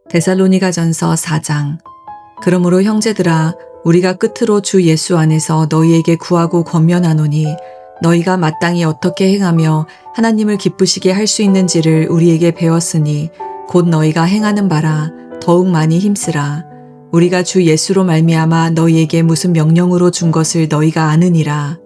데살로니가전서 4장. 그러므로 형제들아, 우리가 끝으로 주 예수 안에서 너희에게 구하고 권면하노니 너희가 마땅히 어떻게 행하며 하나님을 기쁘시게 할 수 있는지를 우리에게 배웠으니 곧 너희가 행하는 바라 더욱 많이 힘쓰라. 우리가 주 예수로 말미암아 너희에게 무슨 명령으로 준 것을 너희가 아느니라.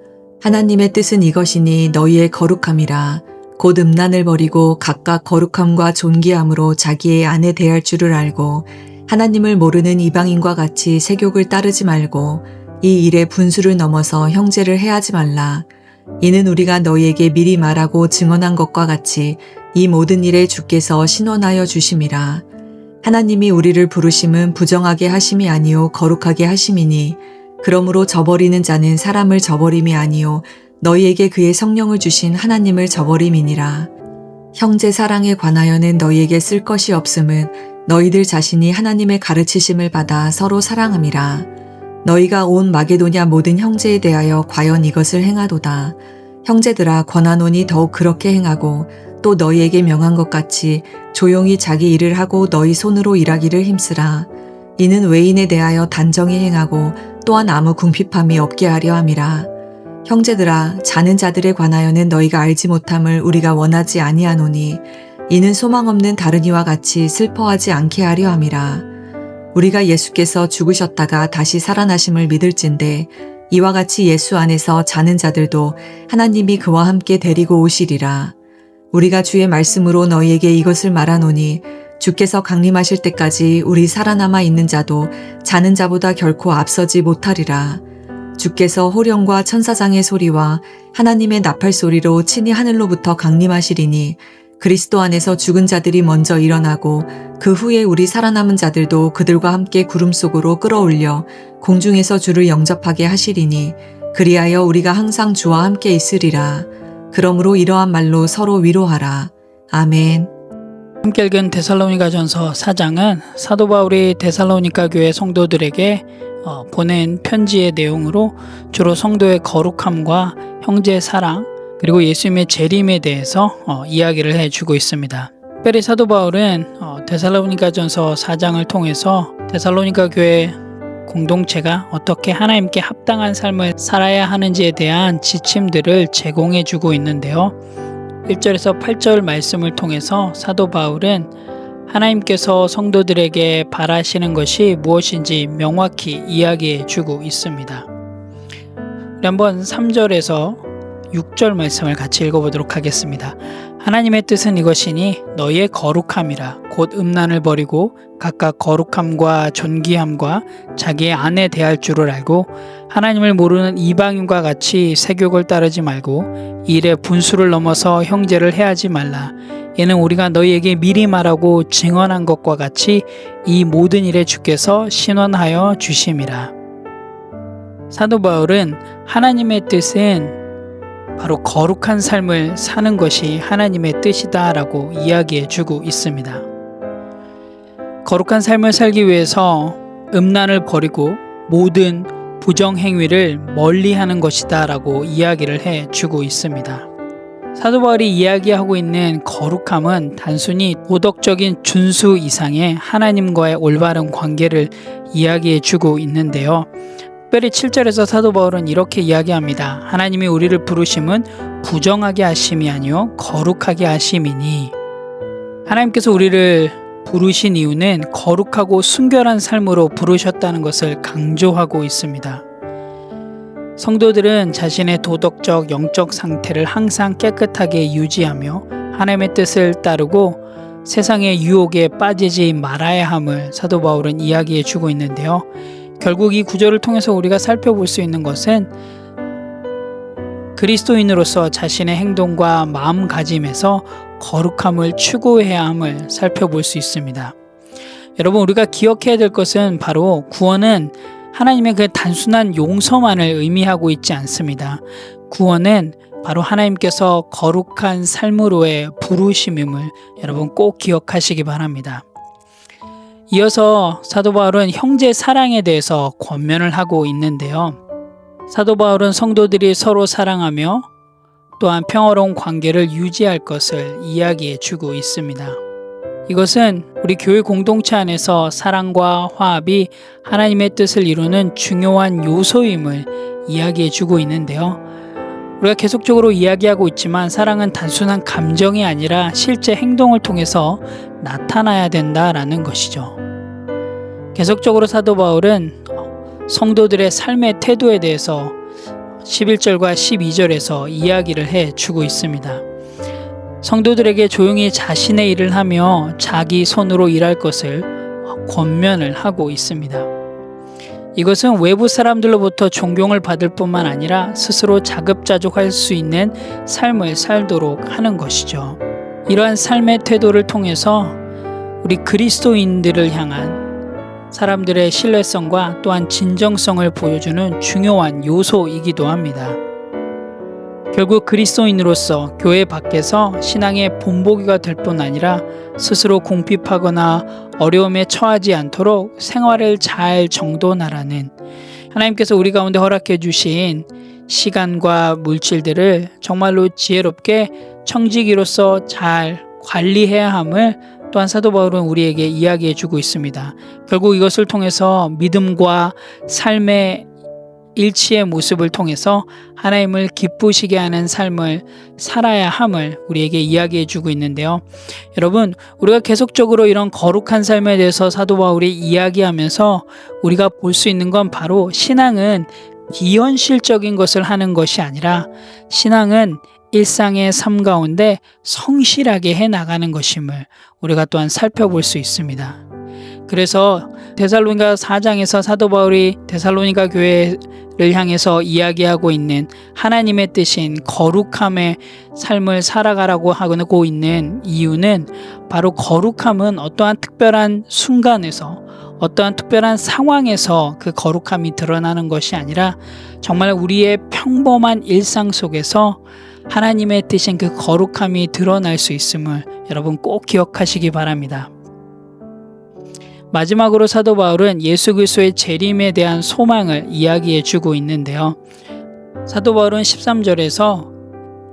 하나님의 뜻은 이것이니 너희의 거룩함이라. 곧 음란을 버리고 각각 거룩함과 존귀함으로 자기의 아내 대할 줄을 알고 하나님을 모르는 이방인과 같이 세욕을 따르지 말고 이 일에 분수를 넘어서 형제를 해하지 말라. 이는 우리가 너희에게 미리 말하고 증언한 것과 같이 이 모든 일에 주께서 신원하여 주심이라. 하나님이 우리를 부르심은 부정하게 하심이 아니요 거룩하게 하심이니 그러므로 저버리는 자는 사람을 저버림이 아니요 너희에게 그의 성령을 주신 하나님을 저버림이니라. 형제 사랑에 관하여는 너희에게 쓸 것이 없음은 너희들 자신이 하나님의 가르치심을 받아 서로 사랑함이라. 너희가 온 마게도냐 모든 형제에 대하여 과연 이것을 행하도다. 형제들아, 권하노니 더욱 그렇게 행하고 또 너희에게 명한 것 같이 조용히 자기 일을 하고 너희 손으로 일하기를 힘쓰라. 이는 외인에 대하여 단정히 행하고 또한 아무 궁핍함이 없게 하려 함이라. 형제들아, 자는 자들에 관하여는 너희가 알지 못함을 우리가 원하지 아니하노니 이는 소망 없는 다른 이와 같이 슬퍼하지 않게 하려 함이라. 우리가 예수께서 죽으셨다가 다시 살아나심을 믿을진대 이와 같이 예수 안에서 자는 자들도 하나님이 그와 함께 데리고 오시리라. 우리가 주의 말씀으로 너희에게 이것을 말하노니 주께서 강림하실 때까지 우리 살아남아 있는 자도 자는 자보다 결코 앞서지 못하리라. 주께서 호령과 천사장의 소리와 하나님의 나팔 소리로 친히 하늘로부터 강림하시리니 그리스도 안에서 죽은 자들이 먼저 일어나고 그 후에 우리 살아남은 자들도 그들과 함께 구름 속으로 끌어올려 공중에서 주를 영접하게 하시리니 그리하여 우리가 항상 주와 함께 있으리라. 그러므로 이러한 말로 서로 위로하라. 아멘. 함께 읽은 데살로니가전서 4장은 사도 바울이 데살로니가 교회 성도들에게 보낸 편지의 내용으로 주로 성도의 거룩함과 형제의 사랑 그리고 예수님의 재림에 대해서 이야기를 해주고 있습니다. 특별히 사도 바울은 데살로니가전서 4장을 통해서 데살로니가 교회 공동체가 어떻게 하나님께 합당한 삶을 살아야 하는지에 대한 지침들을 제공해주고 있는데요. 1절에서 8절 말씀을 통해서 사도 바울은 하나님께서 성도들에게 바라시는 것이 무엇인지 명확히 이야기해 주고 있습니다. 우리 한번 3절에서 6절 말씀을 같이 읽어보도록 하겠습니다. 하나님의 뜻은 이것이니 너희의 거룩함이라. 곧 음란을 버리고 각각 거룩함과 존귀함과 자기의 아내 대할 줄을 알고 하나님을 모르는 이방인과 같이 세욕을 따르지 말고 일에 분수를 넘어서 형제를 해하지 말라. 이는 우리가 너희에게 미리 말하고 증언한 것과 같이 이 모든 일에 주께서 신원하여 주심이라. 사도 바울은 하나님의 뜻은 바로 거룩한 삶을 사는 것이 하나님의 뜻이다 라고 이야기해 주고 있습니다. 거룩한 삶을 살기 위해서 음란을 버리고 모든 부정행위를 멀리하는 것이다 라고 이야기를 해 주고 있습니다. 사도 바울이 이야기하고 있는 거룩함은 단순히 도덕적인 준수 이상의 하나님과의 올바른 관계를 이야기해 주고 있는데요. 특별히 7절에서 사도 바울은 이렇게 이야기합니다. 하나님이 우리를 부르심은 부정하게 하심이 아니요 거룩하게 하심이니. 하나님께서 우리를 부르신 이유는 거룩하고 순결한 삶으로 부르셨다는 것을 강조하고 있습니다. 성도들은 자신의 도덕적, 영적 상태를 항상 깨끗하게 유지하며 하나님의 뜻을 따르고 세상의 유혹에 빠지지 말아야 함을 사도 바울은 이야기해 주고 있는데요. 결국 이 구절을 통해서 우리가 살펴볼 수 있는 것은 그리스도인으로서 자신의 행동과 마음가짐에서 거룩함을 추구해야 함을 살펴볼 수 있습니다. 여러분, 우리가 기억해야 될 것은 바로 구원은 하나님의 그 단순한 용서만을 의미하고 있지 않습니다. 구원은 바로 하나님께서 거룩한 삶으로의 부르심임을 여러분 꼭 기억하시기 바랍니다. 이어서 사도 바울은 형제 사랑에 대해서 권면을 하고 있는데요. 사도 바울은 성도들이 서로 사랑하며 또한 평화로운 관계를 유지할 것을 이야기해 주고 있습니다. 이것은 우리 교회 공동체 안에서 사랑과 화합이 하나님의 뜻을 이루는 중요한 요소임을 이야기해 주고 있는데요. 우리가 계속적으로 이야기하고 있지만 사랑은 단순한 감정이 아니라 실제 행동을 통해서 나타나야 된다라는 것이죠. 계속적으로 사도 바울은 성도들의 삶의 태도에 대해서 11절과 12절에서 이야기를 해 주고 있습니다. 성도들에게 조용히 자신의 일을 하며 자기 손으로 일할 것을 권면을 하고 있습니다. 이것은 외부 사람들로부터 존경을 받을 뿐만 아니라 스스로 자급자족할 수 있는 삶을 살도록 하는 것이죠. 이러한 삶의 태도를 통해서 우리 그리스도인들을 향한 사람들의 신뢰성과 또한 진정성을 보여주는 중요한 요소이기도 합니다. 결국 그리스도인으로서 교회 밖에서 신앙의 본보기가 될 뿐 아니라 스스로 궁핍하거나 어려움에 처하지 않도록 생활을 잘 정돈하라는 하나님께서 우리 가운데 허락해 주신 시간과 물질들을 정말로 지혜롭게 청지기로서 잘 관리해야 함을 또한 사도 바울은 우리에게 이야기해 주고 있습니다. 결국 이것을 통해서 믿음과 삶의 일치의 모습을 통해서 하나님을 기쁘시게 하는 삶을 살아야 함을 우리에게 이야기해 주고 있는데요. 여러분, 우리가 계속적으로 이런 거룩한 삶에 대해서 사도 바울이 이야기하면서 우리가 볼 수 있는 건 바로 신앙은 비현실적인 것을 하는 것이 아니라 신앙은 일상의 삶 가운데 성실하게 해나가는 것임을 우리가 또한 살펴볼 수 있습니다. 그래서 데살로니가 4장에서 사도 바울이 데살로니가 교회를 향해서 이야기하고 있는 하나님의 뜻인 거룩함의 삶을 살아가라고 하고 있는 이유는 바로 거룩함은 어떠한 특별한 순간에서 어떠한 특별한 상황에서 그 거룩함이 드러나는 것이 아니라 정말 우리의 평범한 일상 속에서 하나님의 뜻인 그 거룩함이 드러날 수 있음을 여러분 꼭 기억하시기 바랍니다. 마지막으로 사도 바울은 예수 그리스도의 재림에 대한 소망을 이야기해 주고 있는데요. 사도 바울은 13절에서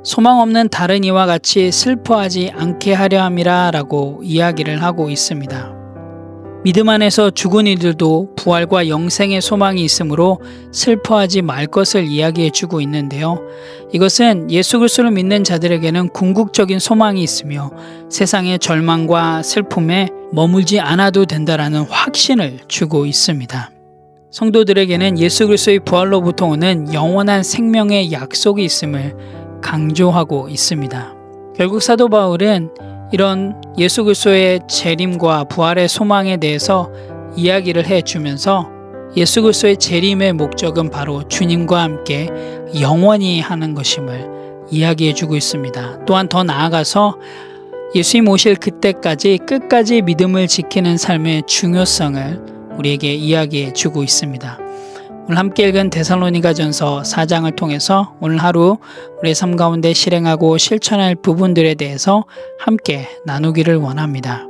소망 없는 다른 이와 같이 슬퍼하지 않게 하려 함이라 라고 이야기를 하고 있습니다. 믿음 안에서 죽은 이들도 부활과 영생의 소망이 있으므로 슬퍼하지 말 것을 이야기해 주고 있는데요. 이것은 예수 그리스도를 믿는 자들에게는 궁극적인 소망이 있으며 세상의 절망과 슬픔에 머물지 않아도 된다라는 확신을 주고 있습니다. 성도들에게는 예수 그리스도의 부활로부터 오는 영원한 생명의 약속이 있음을 강조하고 있습니다. 결국 사도 바울은 이런 예수 그리스도의 재림과 부활의 소망에 대해서 이야기를 해주면서 예수 그리스도의 재림의 목적은 바로 주님과 함께 영원히 하는 것임을 이야기해주고 있습니다. 또한 더 나아가서 예수님 오실 그때까지 끝까지 믿음을 지키는 삶의 중요성을 우리에게 이야기해주고 있습니다. 오늘 함께 읽은 데살로니가전서 4장을 통해서 오늘 하루 우리의 삶 가운데 실행하고 실천할 부분들에 대해서 함께 나누기를 원합니다.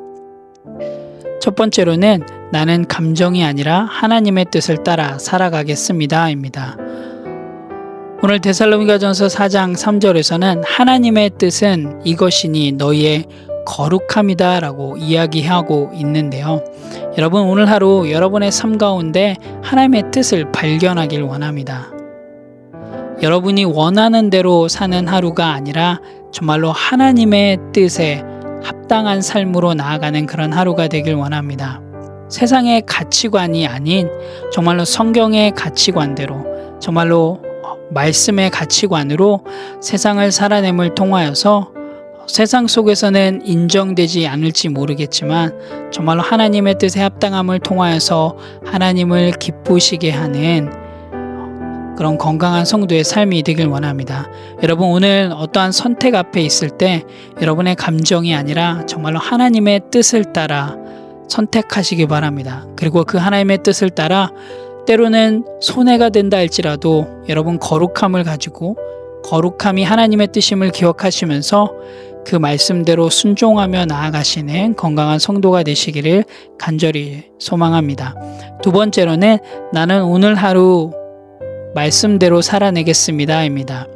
첫 번째로는 나는 감정이 아니라 하나님의 뜻을 따라 살아가겠습니다 입니다. 오늘 데살로니가전서 4장 3절에서는 하나님의 뜻은 이것이니 너희의 거룩함이다 라고 이야기하고 있는데요. 여러분, 오늘 하루 여러분의 삶 가운데 하나님의 뜻을 발견하길 원합니다. 여러분이 원하는 대로 사는 하루가 아니라 정말로 하나님의 뜻에 합당한 삶으로 나아가는 그런 하루가 되길 원합니다. 세상의 가치관이 아닌 정말로 성경의 가치관대로 정말로 말씀의 가치관으로 세상을 살아냄을 통하여서 세상 속에서는 인정되지 않을지 모르겠지만 정말로 하나님의 뜻에 합당함을 통하여서 하나님을 기쁘시게 하는 그런 건강한 성도의 삶이 되길 원합니다. 여러분, 오늘 어떠한 선택 앞에 있을 때 여러분의 감정이 아니라 정말로 하나님의 뜻을 따라 선택하시기 바랍니다. 그리고 그 하나님의 뜻을 따라 때로는 손해가 된다 할지라도 여러분 거룩함을 가지고 거룩함이 하나님의 뜻임을 기억하시면서 그 말씀대로 순종하며 나아가시는 건강한 성도가 되시기를 간절히 소망합니다. 두 번째로는 나는 오늘 하루 말씀대로 살아내겠습니다 입니다.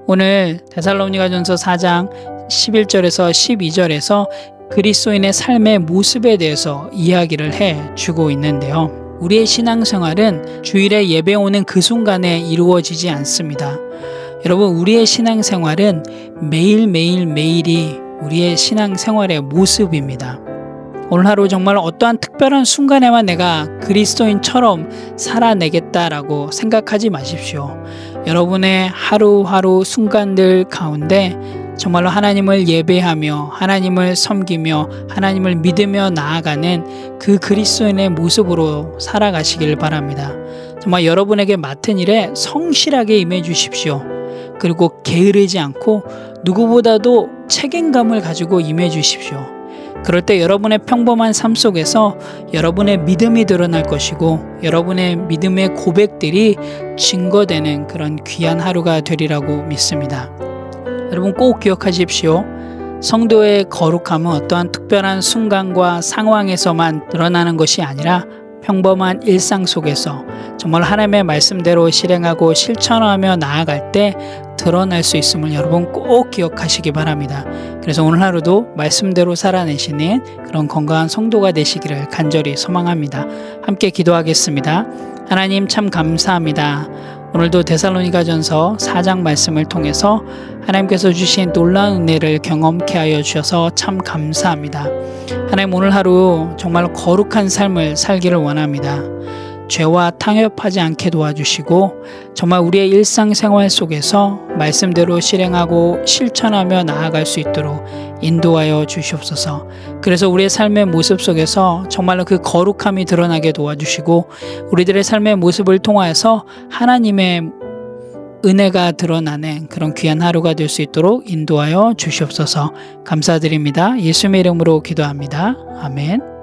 오늘 데살로니가전서 4장 11절에서 12절에서 그리스도인의 삶의 모습에 대해서 이야기를 해주고 있는데요. 우리의 신앙생활은 주일에 예배 오는 그 순간에 이루어지지 않습니다. 여러분, 우리의 신앙생활은 매일이 우리의 신앙생활의 모습입니다. 오늘 하루 정말 어떠한 특별한 순간에만 내가 그리스도인처럼 살아내겠다라고 생각하지 마십시오. 여러분의 하루하루 순간들 가운데 정말로 하나님을 예배하며 하나님을 섬기며 하나님을 믿으며 나아가는 그 그리스도인의 모습으로 살아가시길 바랍니다. 정말 여러분에게 맡은 일에 성실하게 임해 주십시오. 그리고 게으르지 않고 누구보다도 책임감을 가지고 임해 주십시오. 그럴 때 여러분의 평범한 삶 속에서 여러분의 믿음이 드러날 것이고 여러분의 믿음의 고백들이 증거되는 그런 귀한 하루가 되리라고 믿습니다. 여러분 꼭 기억하십시오. 성도의 거룩함은 어떠한 특별한 순간과 상황에서만 드러나는 것이 아니라 평범한 일상 속에서 정말 하나님의 말씀대로 실행하고 실천하며 나아갈 때 드러날 수 있음을 여러분 꼭 기억하시기 바랍니다. 그래서 오늘 하루도 말씀대로 살아내시는 그런 건강한 성도가 되시기를 간절히 소망합니다. 함께 기도하겠습니다. 하나님 참 감사합니다. 오늘도 데살로니가전서 4장 말씀을 통해서 하나님께서 주신 놀라운 은혜를 경험케 하여 주셔서 참 감사합니다. 하나님 오늘 하루 정말 거룩한 삶을 살기를 원합니다. 죄와 타협하지 않게 도와주시고 정말 우리의 일상생활 속에서 말씀대로 실행하고 실천하며 나아갈 수 있도록 인도하여 주시옵소서. 그래서 우리의 삶의 모습 속에서 정말로 그 거룩함이 드러나게 도와주시고 우리들의 삶의 모습을 통하여서 하나님의 은혜가 드러나는 그런 귀한 하루가 될 수 있도록 인도하여 주시옵소서. 감사드립니다. 예수님의 이름으로 기도합니다. 아멘.